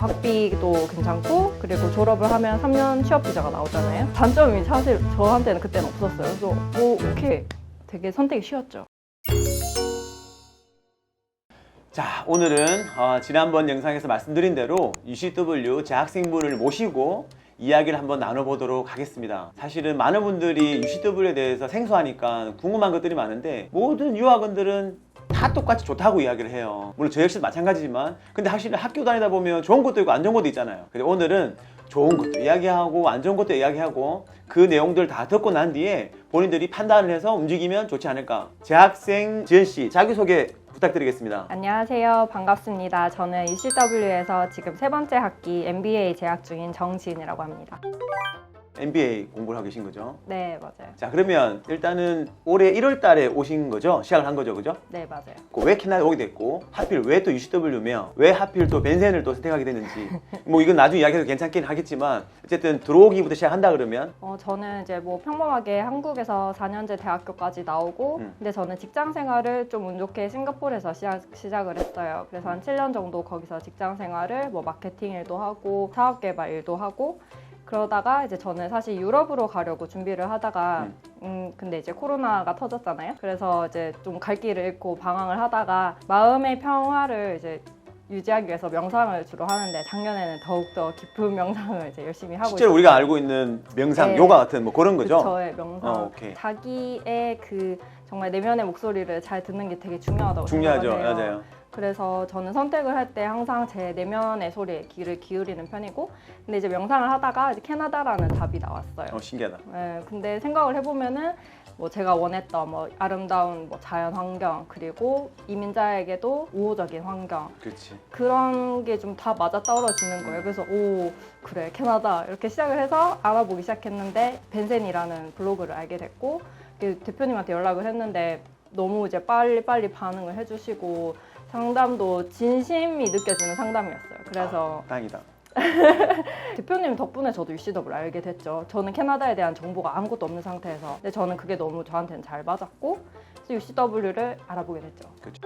학비도 괜찮고 그리고 졸업을 하면 3년 취업 비자가 나오잖아요. 단점이 사실 저한테는 그때는 없었어요. 그래서 오케이. 되게 선택이 쉬웠죠. 자, 오늘은 지난번 영상에서 말씀드린 대로 UCW 재학생분을 모시고 이야기를 한번 나눠보도록 하겠습니다. 사실은 많은 분들이 UCW에 대해서 생소하니까 궁금한 것들이 많은데 모든 유학원들은 다 똑같이 좋다고 이야기를 해요. 물론 저 역시도 마찬가지지만 근데 확실히 학교 다니다 보면 좋은 것도 있고 안 좋은 것도 있잖아요. 근데 오늘은 좋은 것도 이야기하고 안 좋은 것도 이야기하고 그 내용들 다 듣고 난 뒤에 본인들이 판단을 해서 움직이면 좋지 않을까. 재학생 지은씨 자기소개 부탁드리겠습니다. 안녕하세요. 반갑습니다. 저는 UCW에서 지금 3번째 학기 MBA 재학 중인 정지은이라고 합니다. MBA 공부를 하고 계신 거죠? 네, 맞아요. 자, 그러면 일단은 올해 1월 달에 오신 거죠? 시작을 한 거죠, 그죠? 네, 맞아요. 왜 캐나다에 오게 됐고 하필 왜 또 UCW며 왜 하필 또 벤센을 또 선택하게 됐는지 뭐 이건 나중에 이야기해도 괜찮긴 하겠지만 어쨌든 들어오기부터 시작한다 그러면 저는 이제 뭐 평범하게 한국에서 4년제 대학교까지 나오고 근데 저는 직장 생활을 좀 운 좋게 싱가포르에서 시작을 했어요. 그래서 한 7년 정도 거기서 직장 생활을 뭐 마케팅 일도 하고 사업 개발 일도 하고 그러다가 이제 저는 사실 유럽으로 가려고 준비를 하다가 근데 이제 코로나가 터졌잖아요. 그래서 이제 좀 갈 길을 잃고 방황을 하다가 마음의 평화를 이제 유지하기 위해서 명상을 주로 하는데 작년에는 더욱더 깊은 명상을 이제 열심히 하고 실제로 있어요. 우리가 알고 있는 명상, 네. 요가 같은 뭐 그런 거죠? 저의 명상. 오케이. 자기의 그 정말 내면의 목소리를 잘 듣는 게 되게 중요하다고 중요하죠, 생각해요. 맞아요. 그래서 저는 선택을 할 때 항상 제 내면의 소리에 귀를 기울이는 편이고 근데 이제 명상을 하다가 이제 캐나다라는 답이 나왔어요. 신기하다. 네, 근데 생각을 해보면은 뭐 제가 원했던 뭐 아름다운 뭐 자연 환경 그리고 이민자에게도 우호적인 환경 그렇지. 그런 게 좀 다 맞아 떨어지는 거예요. 그래서 오 그래 캐나다 이렇게 시작을 해서 알아보기 시작했는데 벤센이라는 블로그를 알게 됐고 대표님한테 연락을 했는데 너무 이제 빨리 반응을 해주시고 상담도 진심이 느껴지는 상담이었어요. 그래서 다행이다. 대표님 덕분에 저도 UCW를 알게 됐죠. 저는 캐나다에 대한 정보가 아무것도 없는 상태에서 근데 저는 그게 너무 저한테는 잘 맞았고 그래서 UCW를 알아보게 됐죠. 그렇죠.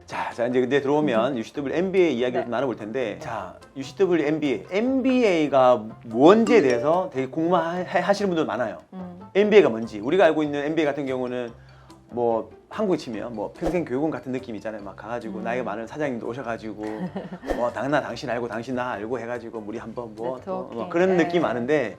자 이제 근데 들어오면 UCW MBA 이야기를 네. 좀 나눠볼 텐데 자 UCW MBA가 뭔지에 대해서 되게 궁금하시는 분들 많아요. MBA가 뭔지 우리가 알고 있는 MBA 같은 경우는 뭐 한국에 치면 뭐 평생 교육원 같은 느낌 있잖아요. 막 가가지고 나이가 많은 사장님도 오셔가지고 뭐 나 당신 알고 당신 나 알고 해가지고 우리 한번 뭐 그런 네. 느낌 많은데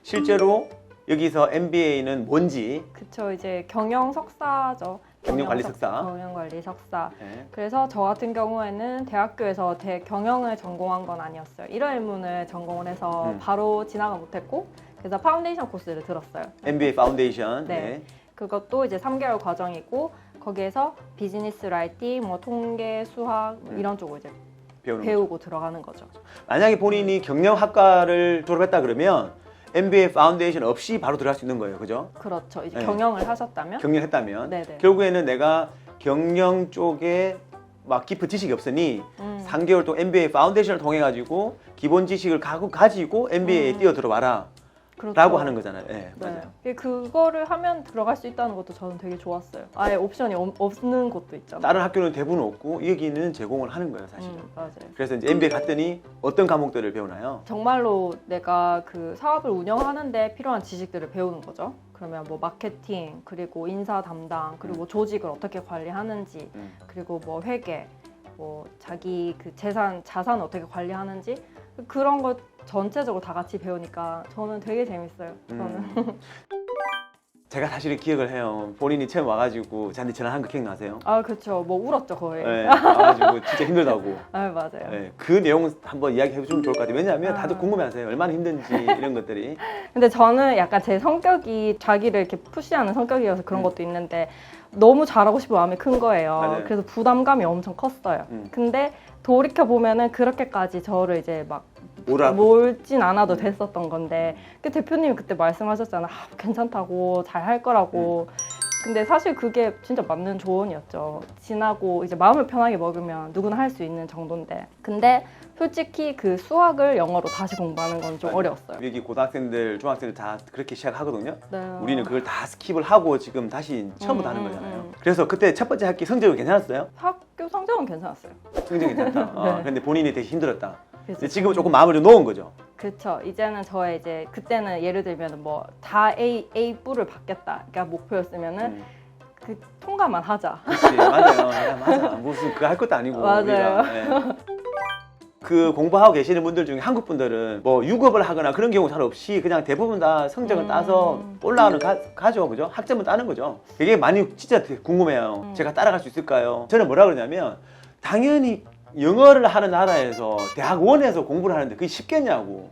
실제로 여기서 MBA는 뭔지 그쵸 이제 경영 석사죠. 경영관리 석사. 경영관리 석사. 네. 그래서 저 같은 경우에는 대학교에서 경영을 전공한 건 아니었어요. 일어일문을 전공을 해서 바로 진학을 못했고 그래서 파운데이션 코스를 들었어요. MBA 파운데이션. 네. 그것도 이제 3개월 과정이고 거기에서 비즈니스 라이팅, 뭐 통계, 수학 이런 쪽을 이제 배우고 들어가는 거죠. 만약에 본인이 경영학과를 졸업했다 그러면 MBA 파운데이션 없이 바로 들어갈 수 있는 거예요, 그죠? 그렇죠. 이제 네. 경영을 하셨다면 경영했다면 네네. 결국에는 내가 경영 쪽에 막 깊은 지식이 없으니 3개월 동안 MBA 파운데이션을 통해 가지고 기본 지식을 가지고 MBA에 뛰어들어봐라. 그렇죠. 라고 하는 거잖아요. 네, 맞아요. 네. 그거를 하면 들어갈 수 있다는 것도 저는 되게 좋았어요. 아예 옵션이 없는 곳도 있잖아요. 다른 학교는 대부분 없고 여기는 제공을 하는 거예요, 사실은. 맞아요. 그래서 이제 MBA 갔더니 어떤 과목들을 배우나요? 정말로 내가 그 사업을 운영하는데 필요한 지식들을 배우는 거죠. 그러면 뭐 마케팅, 그리고 인사 담당, 그리고 조직을 어떻게 관리하는지, 그리고 뭐 회계, 뭐 자기 그 자산을 어떻게 관리하는지 그런 것 전체적으로 다 같이 배우니까 저는 되게 재밌어요. 저는. 제가 사실 기억을 해요. 본인이 처음 와가지고 저한테 전화한 거 기억나세요? 아 그렇죠. 뭐 울었죠 거의. 네, 와가지고 진짜 힘들다고. 아 맞아요. 네, 그 내용 한번 이야기해 주면 좋을 것 같아요. 왜냐하면 다들 궁금해하세요. 얼마나 힘든지 이런 것들이. 근데 저는 약간 제 성격이 자기를 이렇게 푸시하는 성격이어서 그런 것도 있는데 너무 잘하고 싶은 마음이 큰 거예요. 맞아요. 그래서 부담감이 엄청 컸어요. 근데 돌이켜 보면은 그렇게까지 저를 이제 막 몰진 않아도 됐었던 건데 그 대표님이 그때 말씀하셨잖아. 괜찮다고 잘 할 거라고. 근데 사실 그게 진짜 맞는 조언이었죠. 지나고 이제 마음을 편하게 먹으면 누구나 할 수 있는 정도인데 근데 솔직히 그 수학을 영어로 다시 공부하는 건 좀 어려웠어요. 여기 고등학생들, 중학생들 다 그렇게 시작하거든요. 네. 우리는 그걸 다 스킵을 하고 지금 다시 처음부터 하는 거잖아요. 그래서 그때 첫 번째 학기 성적은 괜찮았어요? 학교 성적은 괜찮았어요. 성적이 괜찮다. 근데 본인이 되게 힘들었다. 근데 지금은 조금 마음을 좀 놓은 거죠. 그쵸. 이제는 저의 이제 그때는 예를 들면 뭐 다 A+를 받겠다. 그러니까 목표였으면은 그 통과만 하자. 그렇지, 맞아요. 야, 맞아. 무슨 그거 할 것도 아니고. 맞아요. 우리가. 네. 그 공부하고 계시는 분들 중에 한국 분들은 뭐 유급을 하거나 그런 경우 잘 없이 그냥 대부분 다 성적을 따서 올라가는 가죠, 그죠? 학점을 따는 거죠. 이게 많이 진짜 궁금해요. 제가 따라갈 수 있을까요? 저는 뭐라 그러냐면 당연히 영어를 하는 나라에서 대학원에서 공부를 하는데 그게 쉽겠냐고.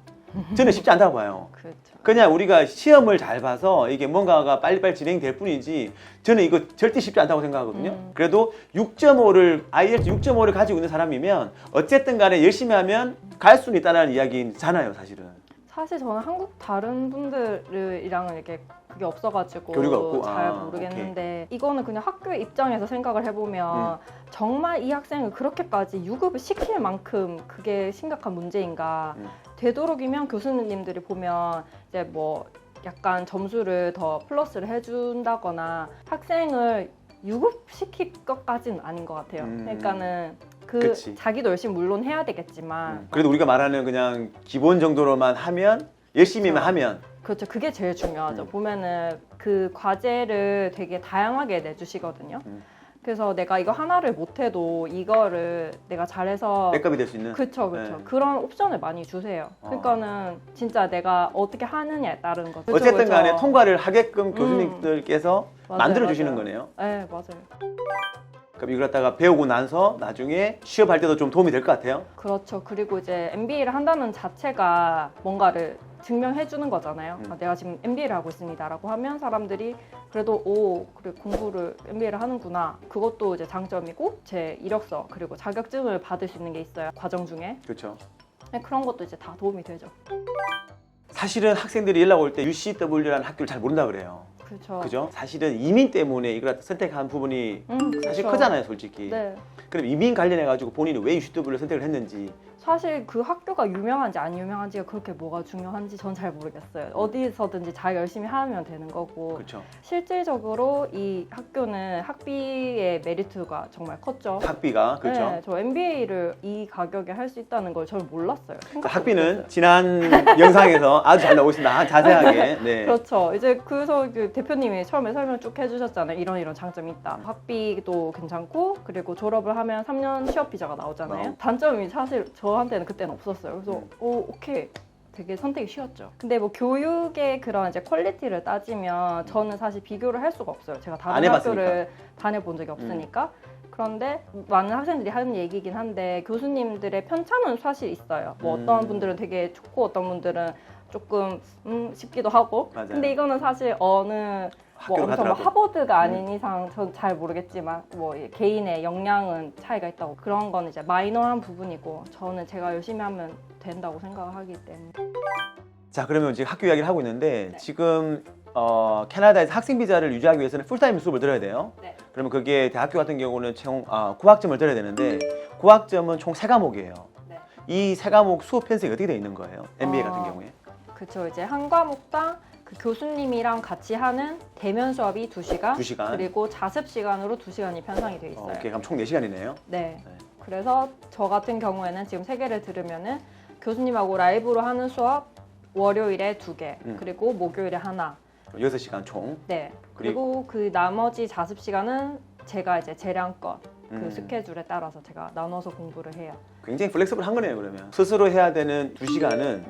저는 쉽지 않다고 봐요. 그렇죠. 그냥 우리가 시험을 잘 봐서 이게 뭔가가 빨리빨리 진행될 뿐이지 저는 이거 절대 쉽지 않다고 생각하거든요. 그래도 6.5를 IELTS 6.5를 가지고 있는 사람이면 어쨌든 간에 열심히 하면 갈 수는 있다는 이야기잖아요, 사실은. 사실 저는 한국 다른 분들이랑은 이렇게 그게 없어가지고 교류가 없고? 잘 아, 모르겠는데 이거는 그냥 학교의 입장에서 생각을 해보면 정말 이 학생을 그렇게까지 유급을 시킬 만큼 그게 심각한 문제인가. 되도록이면 교수님들이 보면 이제 뭐 약간 점수를 더 플러스를 해준다거나 학생을 유급시킬 것까지는 아닌 것 같아요. 그러니까는 그치. 자기도 열심히 물론 해야 되겠지만 그래도 우리가 말하는 그냥 기본 정도로만 하면 열심히만 하면 그렇죠. 그게 제일 중요하죠. 보면은 그 과제를 되게 다양하게 내주시거든요. 그래서 내가 이거 하나를 못해도 이거를 내가 잘해서 백업이 될 수 있는. 그쵸. 네. 그런 옵션을 많이 주세요. 그러니까는 진짜 내가 어떻게 하느냐에 따른 거죠. 어쨌든 간에 통과를 하게끔 교수님들께서 맞아요, 만들어 주시는 맞아요. 거네요. 네, 맞아요. 그럼 이걸 갖다가 배우고 나서 나중에 취업할 때도 좀 도움이 될 것 같아요. 그렇죠. 그리고 이제 MBA를 한다는 자체가 뭔가를 증명해 주는 거잖아요. 아, 내가 지금 MBA를 하고 있습니다라고 하면 사람들이 그래도 그래 공부를 MBA를 하는구나. 그것도 이제 장점이고 제 이력서 그리고 자격증을 받을 수 있는 게 있어요. 과정 중에. 그렇죠. 네, 그런 것도 이제 다 도움이 되죠. 사실은 학생들이 연락 올 때 UCW라는 학교를 잘 모른다 그래요. 그렇죠. 그죠? 사실은 이민 때문에 이걸 선택한 부분이 사실 그쵸. 크잖아요, 솔직히. 네. 그럼 이민 관련해 가지고 본인이 왜 UCW를 선택을 했는지. 사실 그 학교가 유명한지 안 유명한지가 그렇게 뭐가 중요한지 전 잘 모르겠어요. 어디서든지 잘 열심히 하면 되는 거고 그렇죠. 실질적으로 이 학교는 학비의 메리트가 정말 컸죠. 학비가 그렇죠. 네, 저 MBA를 이 가격에 할 수 있다는 걸 저는 몰랐어요. 생각도 학비는 못했어요. 지난 영상에서 아주 잘 나오고 있습니다. 자세하게. 네. 그렇죠. 이제 그래서 그 대표님이 처음에 설명 쭉 해주셨잖아요. 이런 장점이 있다. 학비도 괜찮고 그리고 졸업을 하면 3년 취업 비자가 나오잖아요. 단점이 사실 저한테는 그때는 없었어요. 그래서 오케이. 되게 선택이 쉬웠죠. 근데 뭐 교육의 그런 이제 퀄리티를 따지면 저는 사실 비교를 할 수가 없어요. 제가 안 다른 해봤으니까. 학교를 다녀본 적이 없으니까. 그런데 많은 학생들이 하는 얘기긴 한데 교수님들의 편차는 사실 있어요. 뭐 어떤 분들은 되게 좋고 어떤 분들은 조금 싶기도 하고. 맞아요. 근데 이거는 사실 어느 뭐 학교로 엄청 뭐 가더라도. 하버드가 아닌 이상 전 잘 모르겠지만 뭐 개인의 역량은 차이가 있다고 그런 건 이제 마이너한 부분이고 저는 제가 열심히 하면 된다고 생각하기 때문에 자, 그러면 지금 학교 이야기를 하고 있는데 네. 지금 캐나다에서 학생 비자를 유지하기 위해서는 풀타임 수업을 들어야 돼요. 네. 그러면 그게 대학교 같은 경우는 총 9학점을 들어야 되는데 9학점은 총 3과목이에요. 네. 이 3과목 수업 편성이 어떻게 되어 있는 거예요? MBA 같은 경우에? 그렇죠. 이제 한 과목당 그 교수님이랑 같이 하는 대면 수업이 2시간, 2시간. 그리고 자습 시간으로 2시간이 편성이 되어 있어요. 오케이, 그럼 총 4시간이네요. 네. 네. 그래서 저 같은 경우에는 지금 3개를 들으면은 교수님하고 라이브로 하는 수업 월요일에 2개, 그리고 목요일에 하나. 6시간 총. 네. 그리고 그 나머지 자습 시간은 제가 이제 재량껏 그 음. 스케줄에 따라서 제가 나눠서 공부를 해요. 굉장히 플렉서블한 거네요, 그러면. 스스로 해야 되는 2시간은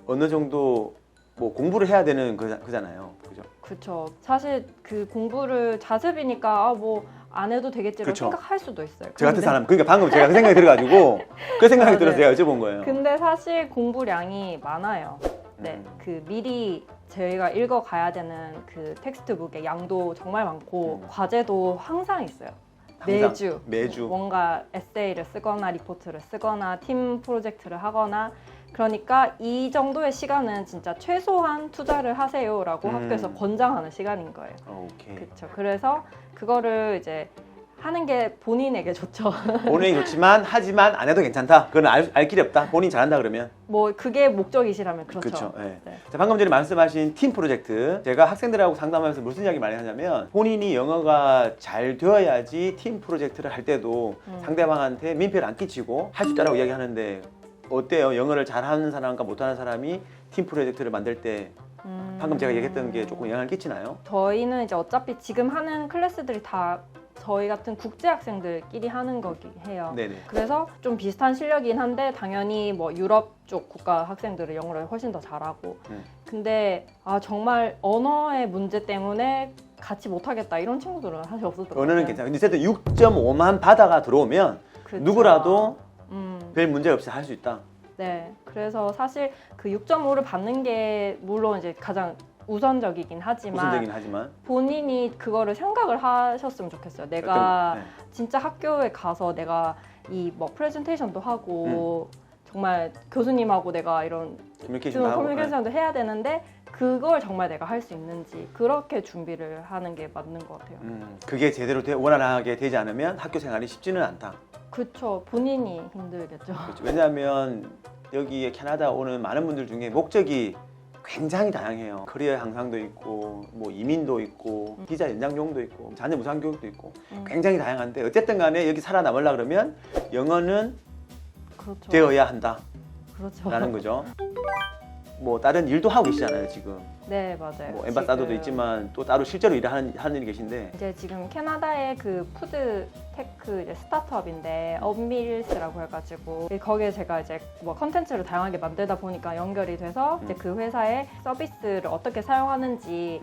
어느 정도 뭐 공부를 해야 되는 그잖아요. 그죠? 그렇죠. 사실 그 공부를 자습이니까 뭐 안 해도 되겠지라고 그쵸. 생각할 수도 있어요. 저 같은 근데- 사람, 그러니까 방금 제가 그 생각이 들어가지고 그 생각이 아, 들어서 네. 제가 여쭤본 거예요. 근데 사실 공부량이 많아요. 네, 그 미리 저희가 읽어가야 되는 그 텍스트북의 양도 정말 많고 과제도 항상 있어요. 항상, 매주. 뭔가 에세이를 쓰거나 리포트를 쓰거나 팀 프로젝트를 하거나 그러니까 이 정도의 시간은 진짜 최소한 투자를 하세요라고 학교에서 권장하는 시간인 거예요. 오케이. 그렇죠. 그래서 그거를 이제 하는 게 본인에게 좋죠. 본인이 좋지만 하지만 안 해도 괜찮다. 그건 알 길이 없다. 본인이 잘한다 그러면. 뭐 그게 목적이시라면 그렇죠. 그렇죠. 예. 네. 자, 방금 전에 말씀하신 팀 프로젝트. 제가 학생들하고 상담하면서 무슨 이야기 많이 하냐면 본인이 영어가 잘 되어야지 팀 프로젝트를 할 때도 상대방한테 민폐를 안 끼치고 할 수 있다라고 이야기하는데 어때요? 영어를 잘하는 사람과 못하는 사람이 팀 프로젝트를 만들 때 방금 제가 얘기했던 게 조금 영향을 끼치나요? 저희는 이제 어차피 지금 하는 클래스들이 다 저희 같은 국제 학생들끼리 하는 거긴 해요. 네네. 그래서 좀 비슷한 실력이긴 한데 당연히 뭐 유럽 쪽 국가 학생들은 영어를 훨씬 더 잘하고 근데 정말 언어의 문제 때문에 같이 못하겠다 이런 친구들은 사실 없었더라고요. 언어는 괜찮아요. 근데 어쨌든 6.5만 받아가 들어오면 그렇죠. 누구라도 별 문제 없이 할 수 있다. 네, 그래서 사실 그 6.5를 받는 게 물론 이제 가장 우선적이긴 하지만 우선적이긴 하지만 본인이 그거를 생각을 하셨으면 좋겠어요. 내가 네. 진짜 학교에 가서 내가 이 뭐 프레젠테이션도 하고 정말 교수님하고 내가 이런 커뮤니케이션도 하고 커뮤니케이션도 해야 되는데 그걸 정말 내가 할 수 있는지 그렇게 준비를 하는 게 맞는 것 같아요. 그게 제대로 원활하게 되지 않으면 학교 생활이 쉽지는 않다. 그렇죠. 본인이 힘들겠죠. 그렇죠. 왜냐하면 여기에 캐나다 오는 많은 분들 중에 목적이 굉장히 다양해요. 커리어 향상도 있고 뭐 이민도 있고 비자 연장용도 있고 자녀 무상 교육도 있고 굉장히 다양한데 어쨌든 간에 여기 살아남으려 그러면 영어는 그렇죠. 되어야 한다 그렇죠. 라는 거죠. 뭐 다른 일도 하고 계시잖아요 지금. 네, 맞아요. 뭐 엠바사더도 지금 있지만 또 따로 실제로 일을 하는 일이 계신데 이제 지금 캐나다의 그 푸드 테크 이제 스타트업인데 업밀스라고 해가지고 거기에 제가 이제 뭐 컨텐츠를 다양하게 만들다 보니까 연결이 돼서 이제 그 회사의 서비스를 어떻게 사용하는지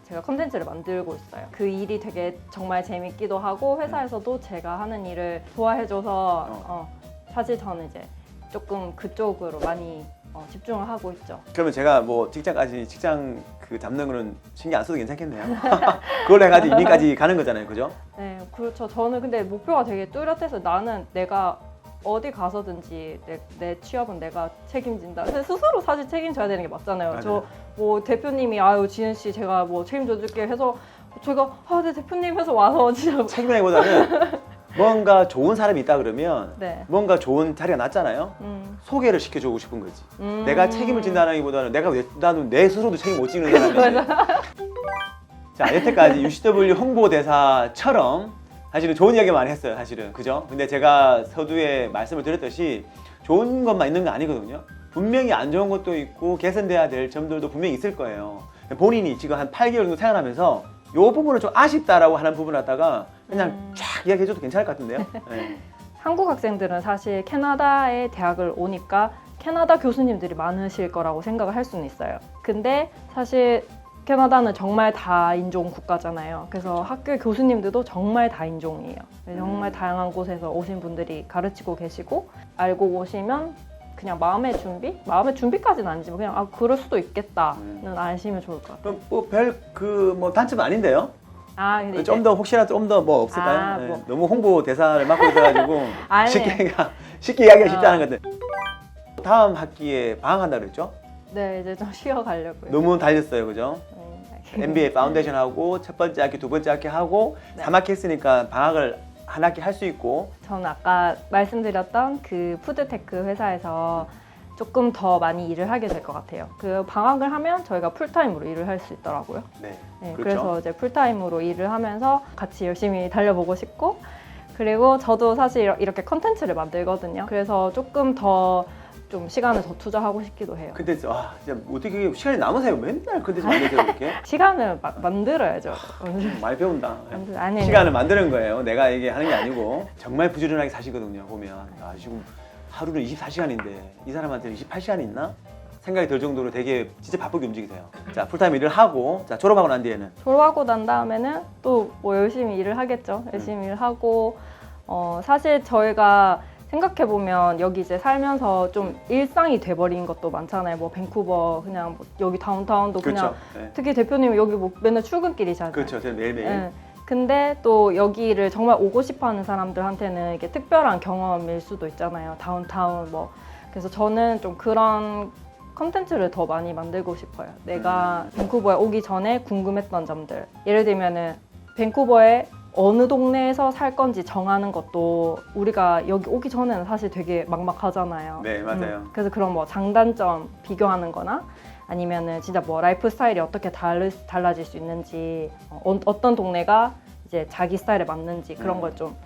제가 컨텐츠를 만들고 있어요. 그 일이 되게 정말 재밌기도 하고 회사에서도 제가 하는 일을 좋아해줘서 사실 저는 이제 조금 그쪽으로 많이 집중을 하고 있죠. 그러면 제가 뭐 직장 그 잡는 거는 신경 안 써도 괜찮겠네요. 그걸 해가지고 이민까지 가는 거잖아요, 그죠? 네, 그렇죠. 저는 근데 목표가 되게 뚜렷해서 나는 내가 어디 가서든지 내 취업은 내가 책임진다. 근데 스스로 사실 책임져야 되는 게 맞잖아요. 맞아요. 저 뭐 대표님이 아유 지은 씨 제가 뭐 책임져 줄게 해서 제가 네 대표님 해서 와서 진짜 책임이보다는 뭔가 좋은 사람이 있다 그러면 네. 뭔가 좋은 자리가 낫잖아요. 소개를 시켜주고 싶은 거지. 내가 책임을 진다기보다는 나는 내 스스로도 책임 못 지는 사람인데. 자, 여태까지 UCW 홍보대사처럼 사실은 좋은 이야기 많이 했어요, 사실은. 그죠? 근데 제가 서두에 말씀을 드렸듯이 좋은 것만 있는 거 아니거든요. 분명히 안 좋은 것도 있고 개선돼야 될 점들도 분명히 있을 거예요. 본인이 지금 한 8개월 정도 생활하면서 이 부분은 좀 아쉽다라고 하는 부분을 갖다가 그냥 쫙 이야기해줘도 괜찮을 것 같은데요. 네. 한국 학생들은 사실 캐나다에 대학을 오니까 캐나다 교수님들이 많으실 거라고 생각을 할 수는 있어요. 근데 사실 캐나다는 정말 다인종 국가잖아요. 그래서 학교의 교수님들도 정말 다인종이에요. 정말 다양한 곳에서 오신 분들이 가르치고 계시고 알고 오시면 그냥 마음의 준비까지는 아니지만 그냥 그럴 수도 있겠다는 아시면 좋을 것 같아요. 그럼 뭐 별 뭐 단점은 아닌데요? 근데 좀 더 혹시나 좀 더 뭐 없을까요? 네. 너무 홍보 대사를 맡고 있어가지고 쉽게 이야기가 쉽지 않은 건데 다음 학기에 방학한다 그랬죠? 네, 이제 좀 쉬어가려고요. 너무 달렸어요, 그죠? MBA 파운데이션 하고 첫 번째 학기, 두 번째 학기 하고 3학기 했으니까 방학을 한 학기 할 수 있고. 저는 아까 말씀드렸던 그 푸드테크 회사에서 조금 더 많이 일을 하게 될 것 같아요. 그 방학을 하면 저희가 풀타임으로 일을 할 수 있더라고요. 네, 네, 그렇죠. 그래서 이제 풀타임으로 일을 하면서 같이 열심히 달려보고 싶고 그리고 저도 사실 이렇게 컨텐츠를 만들거든요. 그래서 조금 더 좀 시간을 더 투자하고 싶기도 해요. 근데 진짜 어떻게 시간이 남으세요? 맨날 컨텐츠 만들세요 이렇게? 시간을 만들어야죠. 많이 배운다. 아니, 시간을 만드는 거예요. 내가 얘기하는 게 아니고 정말 부지런하게 사시거든요. 보면 지금 하루는 24시간인데 이 사람한테는 28시간이 있나? 생각이 들 정도로 되게 진짜 바쁘게 움직이세요. 자, 풀타임 일을 하고 자, 졸업하고 난 뒤에는? 졸업하고 난 다음에는 또 뭐 열심히 일을 하겠죠. 열심히 일하고 사실 저희가 생각해보면 여기 이제 살면서 좀 일상이 돼버린 것도 많잖아요. 뭐 밴쿠버 그냥 뭐 여기 다운타운도 그렇죠. 그냥 네. 특히 대표님이 여기 뭐 맨날 출근길이잖아요. 그렇죠. 저는 매일매일. 네. 근데 또 여기를 정말 오고 싶어하는 사람들한테는 이게 특별한 경험일 수도 있잖아요. 다운타운 뭐. 그래서 저는 좀 그런 컨텐츠를 더 많이 만들고 싶어요. 내가 밴쿠버에 오기 전에 궁금했던 점들. 예를 들면은 밴쿠버에 어느 동네에서 살 건지 정하는 것도 우리가 여기 오기 전에는 사실 되게 막막하잖아요. 네, 맞아요. 그래서 그런 뭐 장단점 비교하는 거나 아니면은 진짜 뭐 라이프 스타일이 어떻게 달라질 수 있는지 어떤 동네가 이제 자기 스타일에 맞는지 그런 걸 좀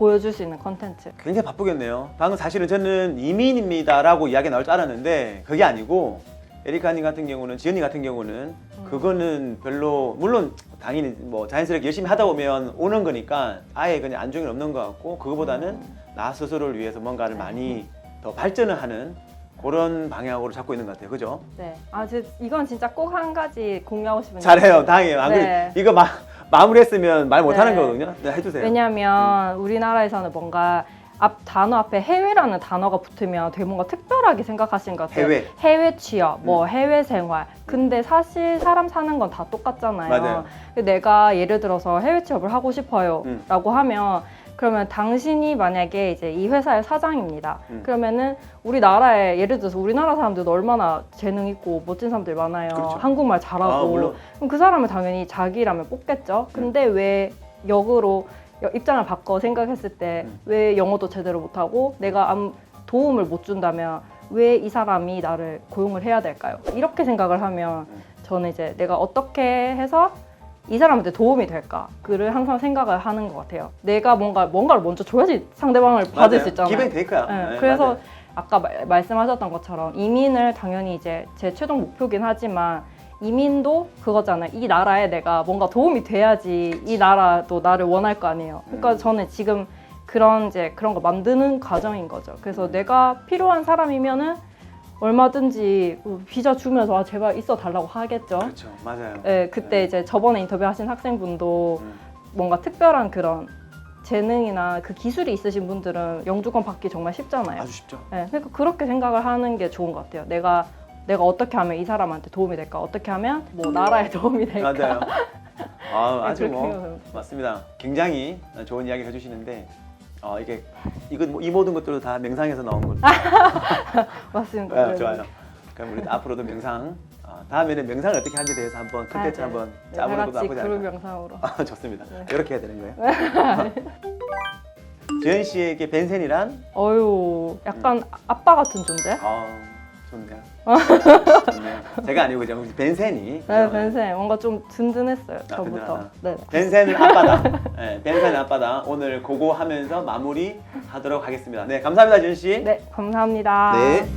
보여줄 수 있는 컨텐츠. 굉장히 바쁘겠네요. 방금 사실은 저는 이민입니다라고 이야기 나올 줄 알았는데 그게 아니고 에리카님 같은 경우는 지연님 같은 경우는 그거는 별로 물론 당연히 뭐 자연스럽게 열심히 하다 보면 오는 거니까 아예 그냥 안중이 없는 것 같고 그거보다는 나 스스로를 위해서 뭔가를 많이 더 발전을 하는 그런 방향으로 잡고 있는 것 같아요. 그죠? 네. 이건 진짜 꼭 한 가지 공유하고 싶은 게 잘해요. 다행이에요. 안 네. 그래 이거 마무리했으면 말 못하는 네. 거거든요. 네, 해주세요. 왜냐하면 우리나라에서는 뭔가 단어 앞에 해외라는 단어가 붙으면 되게 뭔가 특별하게 생각하시는 것 같아요. 해외 취업, 뭐 해외 생활. 근데 사실 사람 사는 건 다 똑같잖아요. 맞아요. 내가 예를 들어서 해외 취업을 하고 싶어요 라고 하면 그러면 당신이 만약에 이제 이 회사의 사장입니다. 그러면은 우리나라에 예를 들어서 우리나라 사람들도 얼마나 재능 있고 멋진 사람들 많아요. 그렇죠. 한국말 잘하고. 물론. 그럼 그 사람을 당연히 자기라면 뽑겠죠. 근데 왜 역으로 입장을 바꿔 생각했을 때 왜 영어도 제대로 못하고 내가 도움을 못 준다면 왜 이 사람이 나를 고용을 해야 될까요? 이렇게 생각을 하면 저는 이제 내가 어떻게 해서 이 사람한테 도움이 될까? 그를 항상 생각을 하는 것 같아요. 내가 뭔가를 먼저 줘야지 상대방을 받을 수 있잖아요. 기본 테이크야. 네, 네, 그래서 맞아요. 아까 말씀하셨던 것처럼 이민을 당연히 이제 제 최종 목표긴 하지만 이민도 그거잖아요. 이 나라에 내가 뭔가 도움이 돼야지 이 나라도 나를 원할 거 아니에요. 그러니까 저는 지금 그런 거 만드는 과정인 거죠. 그래서 내가 필요한 사람이면은 얼마든지 비자 주면서 제발 있어 달라고 하겠죠. 그렇죠. 맞아요. 네, 그때 이제 저번에 인터뷰하신 학생분도 뭔가 특별한 그런 재능이나 그 기술이 있으신 분들은 영주권 받기 정말 쉽잖아요. 아주 쉽죠. 네, 그러니까 그렇게 생각을 하는 게 좋은 것 같아요. 내가 어떻게 하면 이 사람한테 도움이 될까? 어떻게 하면 뭐 나라에 도움이 될까? 맞아요. 아주 그렇게 뭐 생각해요. 맞습니다. 굉장히 좋은 이야기 해주시는데 이 모든 것들도 다 명상에서 나온 거죠. 맞습니다. 네, 좋아요. 그럼 우리 앞으로도 명상 다음에는 명상을 어떻게 하는지에 대해서 한번 컨텐츠 네. 한번 다 짜보는 것도 같이 나쁘지 그룹 않아요. 명상으로. 좋습니다. 이렇게 해야 되는 거예요. 지연 씨에게 벤센이란? 어유, 약간 아빠 같은 존재? 좋네요. 좋네요. 제가 아니고 그냥 벤센이. 네, 벤센. 뭔가 좀 든든했어요. 저부터. 든든하다. 네. 벤센은 아빠다. 네, 벤센은 아빠다. 오늘 그거 하면서 마무리 하도록 하겠습니다. 네, 감사합니다, 지연 씨. 네, 감사합니다. 네.